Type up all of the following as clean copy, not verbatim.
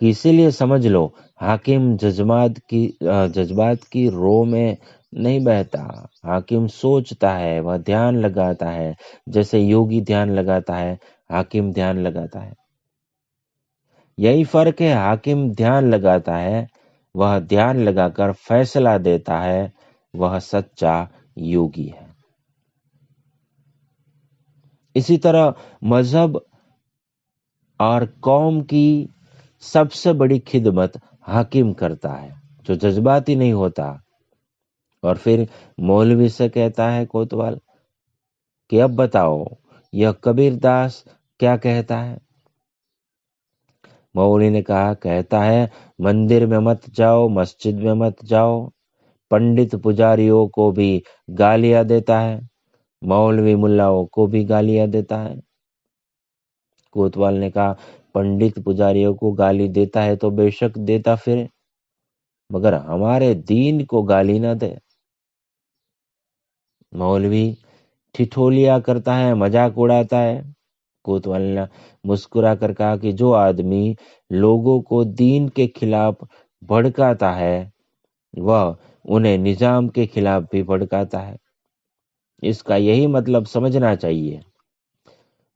کہ اسی لیے سمجھ لو حاکم جذبات کی رو میں نہیں بہتا، حاکم سوچتا ہے، وہ دھیان لگاتا ہے، جیسے یوگی دھیان لگاتا ہے، حاکم دھیان لگاتا ہے۔ یہی فرق ہے، حاکم دھیان لگاتا ہے، وہ دھیان لگا کر فیصلہ دیتا ہے، وہ سچا یوگی ہے۔ اسی طرح مذہب اور قوم کی سب سے بڑی خدمت حاکم کرتا ہے جو جذباتی نہیں ہوتا۔ اور پھر مولوی سے کہتا ہے کوتوال کہ اب بتاؤ یہ کبیر داس کیا کہتا ہے؟ مولوی نے کہتا ہے مندر میں مت جاؤ، مسجد میں مت جاؤ، پنڈت پجاریوں کو بھی گالیاں دیتا ہے، مولوی ملاؤں کو بھی گالیاں دیتا ہے۔ کوتوال نے کہا پنڈت پجاریوں کو گالی دیتا ہے تو بے شک دیتا پھر، مگر ہمارے دین کو گالی نہ دے۔ مولوی ٹھٹھولیاں کرتا ہے، مذاق اڑاتا ہے۔ کوتوال نے مسکرا کر کہا کہ جو آدمی لوگوں کو دین کے خلاف بھڑکاتا ہے وہ انہیں نظام کے خلاف بھی بھڑکاتا ہے۔ اس کا یہی مطلب سمجھنا چاہیے،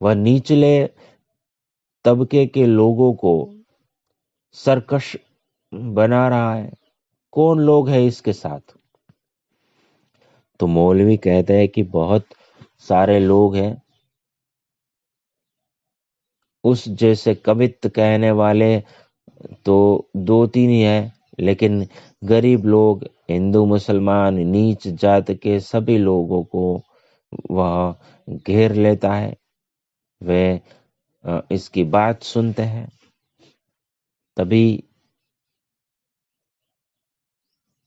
وہ نچلے طبقے کے لوگوں کو سرکش بنا رہا ہے۔ کون لوگ ہیں اس کے ساتھ؟ تو مولوی کہتے ہیں کہ بہت سارے لوگ ہیں، اس جیسے کوت کہنے والے تو 2-3 ہی ہیں، لیکن غریب لوگ، ہندو مسلمان نیچ جات کے سبھی لوگوں کو وہ گھیر لیتا ہے، وہ اس کی بات سنتے ہیں۔ تبھی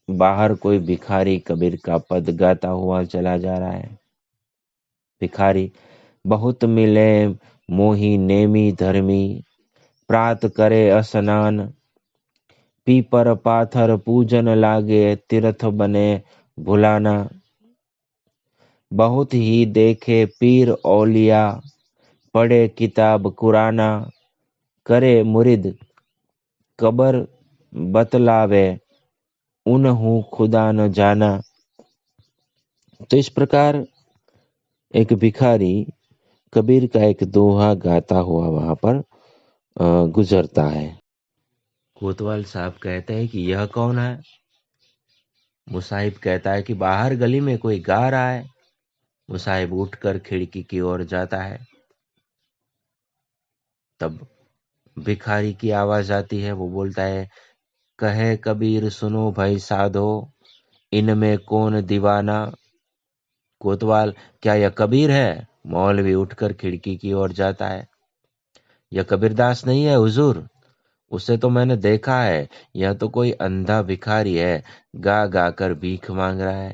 باہر کوئی بھکاری کبیر کا پد گاتا ہوا چلا جا رہا ہے۔ بھکاری بہت ملے موہی نیمی دھرمی، پرات کرے اسنان، پیپر پاتھر پوجن لاگے، تیرتھ بنے بھلانا، بہت ہی دیکھے پیر اولیاء، پڑھے کتاب قرآن، کرے مرید قبر بتلاوے، انہوں خدا نہ جانا۔ تو اس پرکار ایک بھکاری کبیر کا ایک دوہا گاتا ہوا وہاں پر گزرتا ہے۔ کوتوال صاحب کہتے ہیں کہ یہ کون ہے؟ مصاحب کہتا ہے کہ باہر گلی میں کوئی گا رہا ہے۔ مصاحب اٹھ کر کھڑکی کی اور جاتا ہے، تب بھکاری کی آواز آتی ہے، وہ بولتا ہے کہے کبیر سنو بھائی سادھو، ان میں کون دیوانہ؟ کوتوال کیا یہ کبیر ہے؟ مولوی اٹھ کر کھڑکی کی اور جاتا ہے، یہ کبیر داس نہیں ہے حضور، اسے تو میں نے دیکھا ہے، یہ تو کوئی اندھا بھکاری ہے، گا گا کر بھیک مانگ رہا ہے۔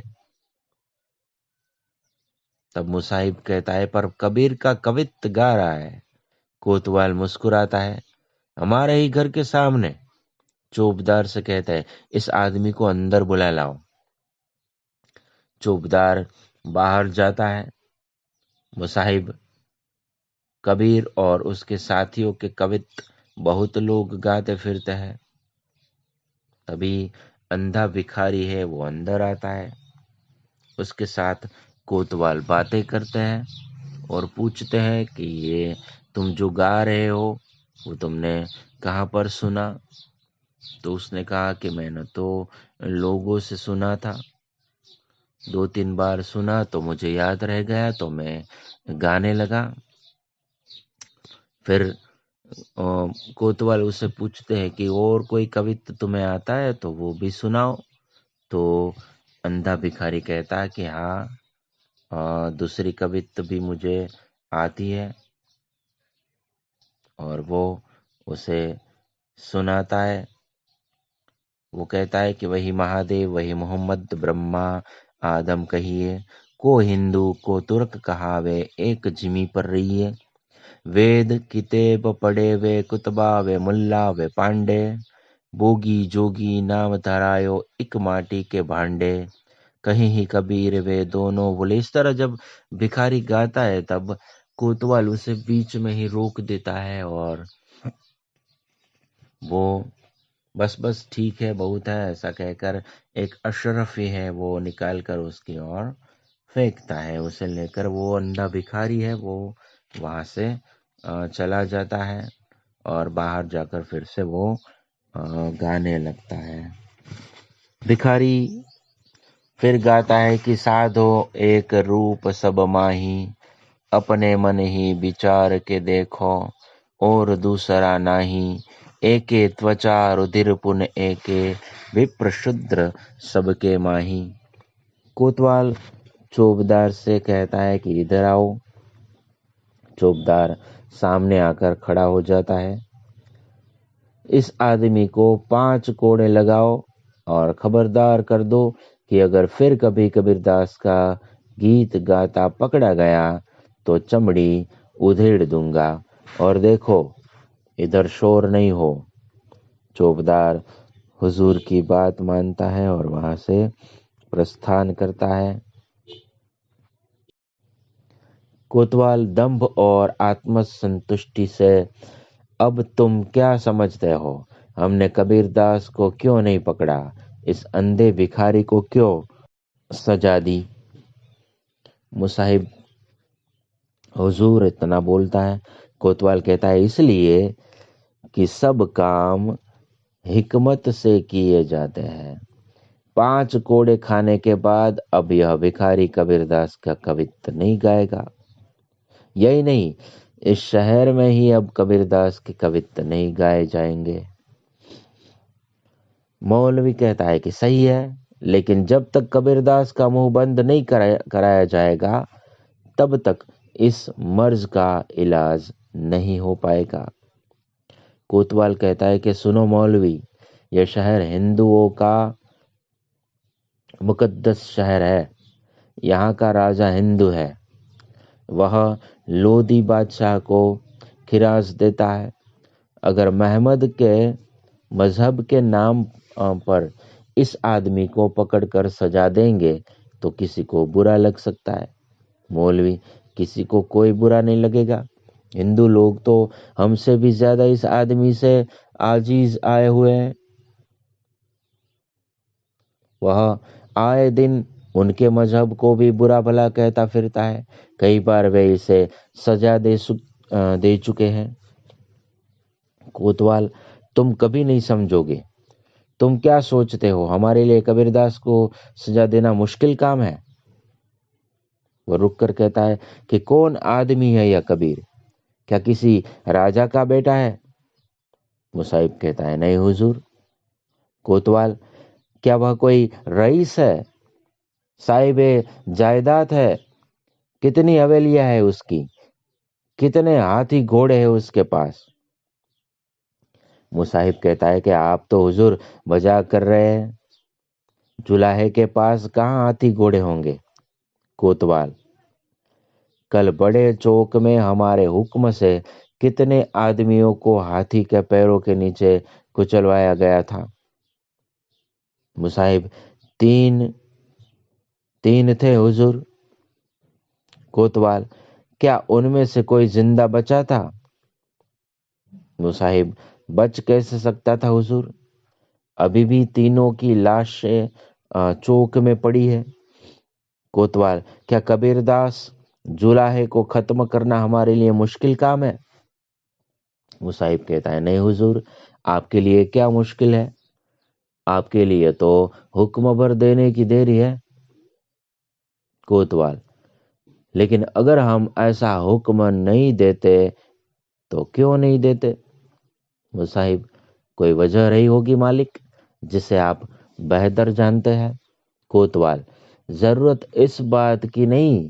تب مصاحب کہتا ہے پر کبیر کا کوت گا رہا ہے۔ کوتوال مسکراتا ہے، ہمارے ہی گھر کے سامنے۔ چوبدار سے کہتا ہے اس آدمی کو اندر بلا لاؤ۔ چوبدار باہر جاتا ہے۔ مصاحب کبیر اور اس کے ساتھیوں کے کوت بہت لوگ گاتے پھرتے ہیں۔ تبھی اندھا بھکاری ہے وہ اندر آتا ہے، اس کے ساتھ کوتوال باتیں کرتے ہیں اور پوچھتے ہیں کہ یہ تم جو گا رہے ہو وہ تم نے کہاں پر سنا؟ تو اس نے کہا کہ میں نے تو لوگوں سے سنا تھا، 2-3 بار سنا تو مجھے یاد رہ گیا تو میں گانے لگا۔ پھر کوتوال اسے پوچھتے ہیں کہ اور کوئی کوت تمہیں آتا ہے تو وہ بھی سناؤ۔ تو اندھا بھکاری کہتا ہے کہ ہاں دوسری کوت بھی مجھے آتی ہے، اور وہ اسے سناتا ہے۔ وہ کہتا ہے کہ وہی مہادیو وہی محمد برہما آدم کہیے، کو ہندو کو ترک کہاوے، ایک جمی پر رہیے، وید کتاب پڑھے وے کتبا وے ملا وے پانڈے، بوگی جوگی نام دھرایو ایک ماٹی کے بھانڈے، کہیں ہی کبیر وے دونوں بولے۔ اس طرح جب بھکاری گاتا ہے تب کوتوال اسے بیچ میں ہی روک دیتا ہے اور وہ بس بس ٹھیک ہے، بہت ہے، ایسا کہہ کر ایک اشرفی ہے وہ نکال کر اس کی اور پھینکتا ہے. اسے لے کر وہ اندھا بھکاری ہے وہ وہاں سے چلا جاتا ہے اور باہر جا کر پھر سے وہ گانے لگتا ہے. بھکاری پھر گاتا ہے کہ سادھو ایک روپ سب ماہی، اپنے من ہی بچار کے دیکھو اور دوسرا نہیں. ایکے توچا ردر پن ایکے وپر شودر سب کے ماہی. کوتوال چوبدار سے کہتا ہے کہ ادھر آؤ. چوبدار سامنے آ کر کھڑا ہو جاتا ہے. اس آدمی کو 5 کوڑے لگاؤ اور خبردار کر دو کہ اگر پھر کبھی کبیر داس کا گیت گاتا پکڑا گیا تو چمڑی ادھیڑ دوں گا. اور دیکھو ادھر شور نہیں ہو. چوبدار حضور کی بات مانتا ہے اور وہاں سے پرستھان کرتا ہے. کوتوال دمبھ اور آتم سنتشٹی سے، اب تم کیا سمجھتے ہو؟ ہم نے کبیر داس کو کیوں نہیں پکڑا؟ اس اندھے بھکاری کو کیوں سزا دی؟ مصاحب حضور اتنا بولتا ہے. کوتوال کہتا ہے اس لیے کہ سب کام حکمت سے کیے جاتے ہیں. 5 کوڑے کھانے کے بعد اب یہ بھکاری کبیر داس کا کویت نہیں گائے گا. یہی نہیں، اس شہر میں ہی اب کبیر داس کے کویت نہیں گائے جائیں گے. مولوی کہتا ہے کہ صحیح ہے، لیکن جب تک کبیر داس کا منہ بند نہیں کرایا جائے گا تب تک اس مرض کا علاج نہیں ہو پائے گا. کوتوال کہتا ہے کہ سنو مولوی، یہ شہر ہندوؤں کا مقدس شہر ہے. یہاں کا راجا ہندو ہے. وہ لودھی بادشاہ کو خراج دیتا ہے. اگر محمد کے مذہب کے نام پر اس آدمی کو پکڑ کر سزا دیں گے تو کسی کو برا لگ سکتا ہے. مولوی کسی کو کوئی برا نہیں لگے گا. ہندو لوگ تو ہم سے بھی زیادہ اس آدمی سے عاجز آئے ہوئے ہیں. وہ آئے دن ان کے مذہب کو بھی برا بھلا کہتا پھرتا ہے. کئی بار وہ اسے سزا دے چکے ہیں. کوتوال تم کبھی نہیں سمجھو گے. تم کیا سوچتے ہو ہمارے لیے کبیر داس کو سزا دینا مشکل کام ہے؟ وہ رک کر کہتا ہے کہ کون آدمی ہے یہ کبیر؟ کیا کسی راجا کا بیٹا ہے؟ مصاحب کہتا ہے نہیں حضور. کوتوال کیا وہ کوئی رئیس ہے، صاحب جائیداد ہے؟ کتنی حویلیاں ہے اس کی؟ کتنے ہاتھی گھوڑے ہیں اس کے پاس؟ مصاحب کہتا ہے کہ آپ تو حضور مذاق کر رہے ہیں. جولاہے کے پاس کہاں ہاتھی گھوڑے ہوں گے؟ کوتوال کل بڑے چوک میں ہمارے حکم سے کتنے آدمیوں کو ہاتھی کے پیروں کے نیچے کچلوایا گیا تھا؟ مصاحب 3 تھے حضور. کوتوال کیا ان میں سے کوئی زندہ بچا تھا؟ مصاحب بچ کیسے سکتا تھا حضور؟ ابھی بھی تینوں کی لاشیں چوک میں پڑی ہے. کوتوال کیا کبیر داس جولاہے کو ختم کرنا ہمارے لیے مشکل کام ہے؟ مصاحب کہتا ہے نہیں حضور، آپ کے لیے کیا مشکل ہے؟ آپ کے لیے تو حکم بر دینے کی دیری ہے. کوتوال لیکن اگر ہم ایسا حکم نہیں دیتے تو کیوں نہیں دیتے؟ مصاحب کوئی وجہ رہی ہوگی مالک، جسے آپ بہتر جانتے ہیں. کوتوال ضرورت اس بات کی نہیں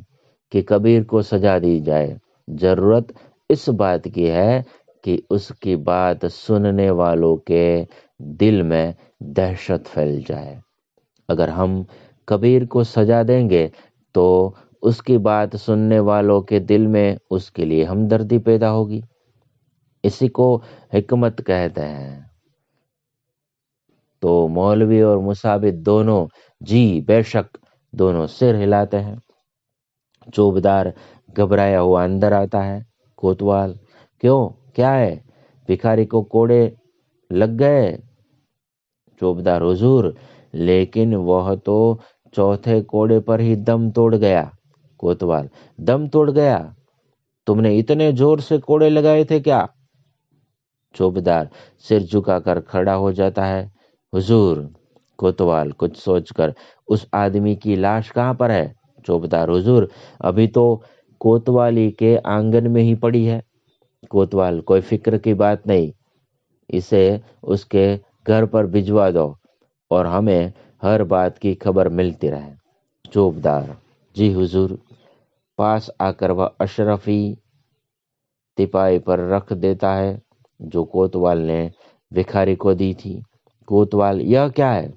کہ کبیر کو سزا دی جائے، ضرورت اس بات کی ہے کہ اس کی بات سننے والوں کے دل میں دہشت پھیل جائے. اگر ہم کبیر کو سزا دیں گے تو اس کی بات سننے والوں کے دل میں اس کے لیے ہمدردی پیدا ہوگی. اسی کو حکمت کہتے ہیں. تو مولوی اور مصابت دونوں جی بے شک دونوں سر ہلاتے ہیں. چوبدار گھبرایا ہوا اندر آتا ہے. کوتوال کیوں، کیا ہے؟ بھکاری کو کوڑے لگ گئے؟ چوبدار: حضور، لیکن وہ تو چوتھے کوڑے پر ہی دم توڑ گیا۔ کوتوال: دم توڑ گیا؟ تم نے اتنے زور سے کوڑے لگائے تھے کیا؟ چوبدار سر جھکا کر کھڑا ہو جاتا ہے: حضور۔ کوتوال کچھ سوچ کر: اس آدمی کی لاش کہاں پر ہے؟ چوبدار: حضور، ابھی تو کوتوالی کے آنگن میں ہی پڑی ہے۔ کوتوال: کوئی فکر کی بات نہیں، اسے اس کے گھر پر بھجوا دو اور ہمیں ہر بات کی خبر ملتی رہے۔ چوبدار: جی حضور۔ پاس آ کر وہ اشرفی تپائی پر رکھ دیتا ہے جو کوتوال نے بھکاری کو دی تھی۔ کوتوال: یہ کیا ہے؟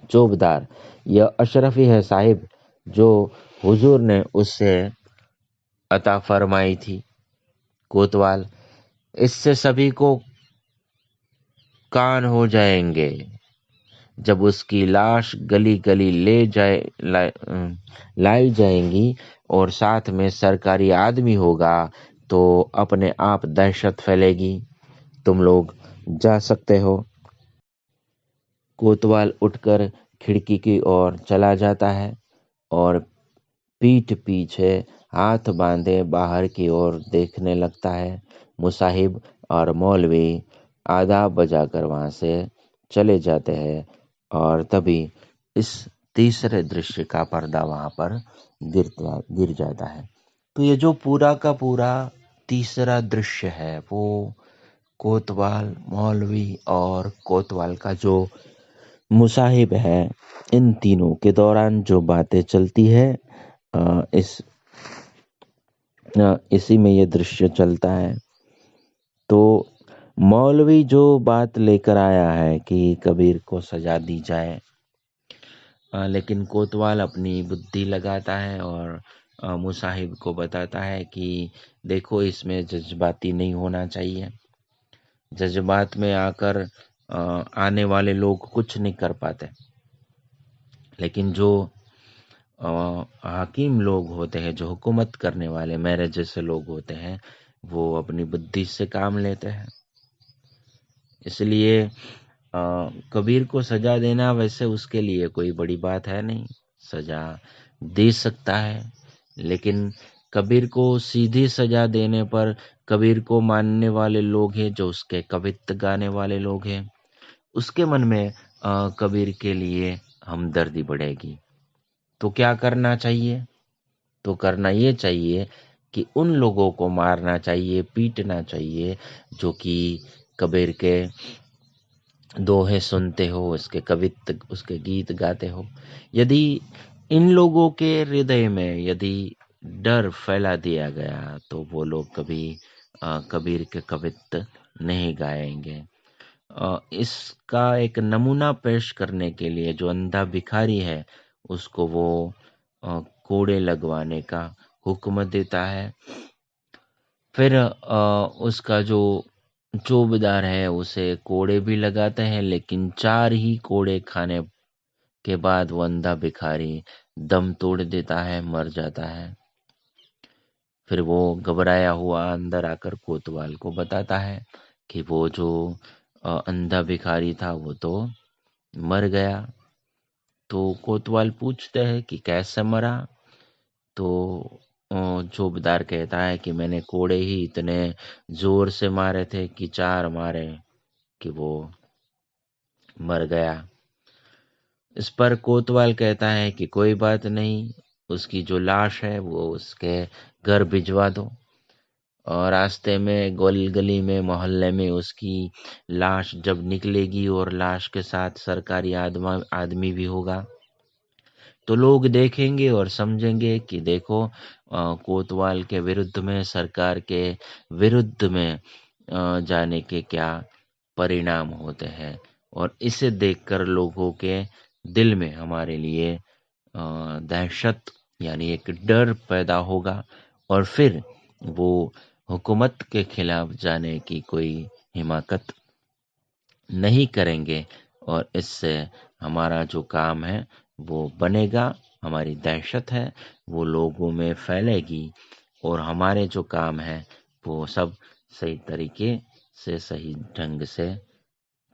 چوبدار: یہ اشرفی ہے صاحب، جو حضور نے اس سے عطا فرمائی تھی۔ کوتوال: اس سے سبھی کو کان ہو جائیں گے۔ جب اس کی لاش گلی گلی لائی جائیں گی اور ساتھ میں سرکاری آدمی ہوگا تو اپنے آپ دہشت پھیلے گی۔ تم لوگ جا سکتے ہو۔ کوتوال اٹھ کر کھڑکی کی اور چلا جاتا ہے اور پیٹھ پیچھے ہاتھ باندھے باہر کی اور دیکھنے لگتا ہے۔ مصاحب اور مولوی آداب بجا کر وہاں سے چلے جاتے ہیں اور تبھی اس تیسرے درشیہ کا پردہ وہاں پر گر جاتا ہے۔ تو یہ جو پورا کا پورا تیسرا درشیہ ہے وہ کوتوال، مولوی اور کوتوال کا جو مصاحب ہے، ان تینوں کے دوران جو باتیں چلتی ہے اسی میں یہ درشیہ چلتا ہے۔ تو مولوی جو بات لے کر آیا ہے کہ کبیر کو سزا دی جائے، لیکن کوتوال اپنی بدھی لگاتا ہے اور مصاحب کو بتاتا ہے کہ دیکھو اس میں جذباتی نہیں ہونا چاہیے۔ جذبات میں آ کر آنے والے لوگ کچھ نہیں کر پاتے، لیکن جو حکیم لوگ ہوتے ہیں، جو حکومت کرنے والے میرے جیسے لوگ ہوتے ہیں، وہ اپنی بدھی سے کام لیتے ہیں۔ اس لیے کبیر کو سزا دینا ویسے اس کے لیے کوئی بڑی بات ہے نہیں، سزا دے سکتا ہے، لیکن کبیر کو سیدھی سزا دینے پر کبیر کو ماننے والے لوگ ہیں، جو اس کے کویت گانے والے لوگ ہیں، اس کے من میں کبیر کے لیے ہمدردی بڑھے گی۔ تو کیا کرنا چاہیے؟ تو کرنا یہ چاہیے کہ ان لوگوں کو مارنا چاہیے، پیٹنا چاہیے جو کہ کبیر کے دوہے سنتے ہو، اس کے کویت، اس کے گیت گاتے ہو۔ یدی ان لوگوں کے ہردے میں یدی ڈر پھیلا دیا گیا تو وہ لوگ کبھی کبیر کے کویت نہیں گائیں گے۔ اس کا ایک نمونہ پیش کرنے کے لیے جو اندھا بھکاری ہے اس کو وہ کوڑے لگوانے کا حکم دیتا ہے۔ پھر اس کا جو چوبدار ہے اسے کوڑے بھی لگاتے ہیں، لیکن 4 ہی کوڑے کھانے کے بعد وہ اندھا بھکاری دم توڑ دیتا ہے، مر جاتا ہے۔ پھر وہ گھبرایا ہوا اندر آ کر کوتوال کو بتاتا ہے کہ وہ جو اندھا بھکاری تھا وہ تو مر گیا۔ تو کوتوال پوچھتے ہیں کہ کیسے مرا؟ تو چوبدار کہتا ہے کہ میں نے کوڑے ہی اتنے زور سے مارے تھے کہ 4 مارے کہ وہ مر گیا۔ اس پر کوتوال کہتا ہے کہ کوئی بات نہیں، اس کی جو لاش ہے وہ اس کے گھر بھجوا دو، اور راستے میں گلی میں محلے میں اس کی لاش جب نکلے گی اور لاش کے ساتھ سرکاری آدمی بھی ہوگا تو لوگ دیکھیں گے اور سمجھیں گے کہ دیکھو کوتوال کے ورد میں، سرکار کے ورد میں جانے کے کیا پرینام ہوتے ہیں، اور اسے دیکھ کر لوگوں کے دل میں ہمارے لیے دہشت یعنی ایک ڈر پیدا ہوگا، اور پھر وہ حکومت کے خلاف جانے کی کوئی حماقت نہیں کریں گے، اور اس سے ہمارا جو کام ہے وہ بنے گا، ہماری دہشت ہے وہ لوگوں میں پھیلے گی، اور ہمارے جو کام ہے وہ سب صحیح طریقے سے، صحیح ڈھنگ سے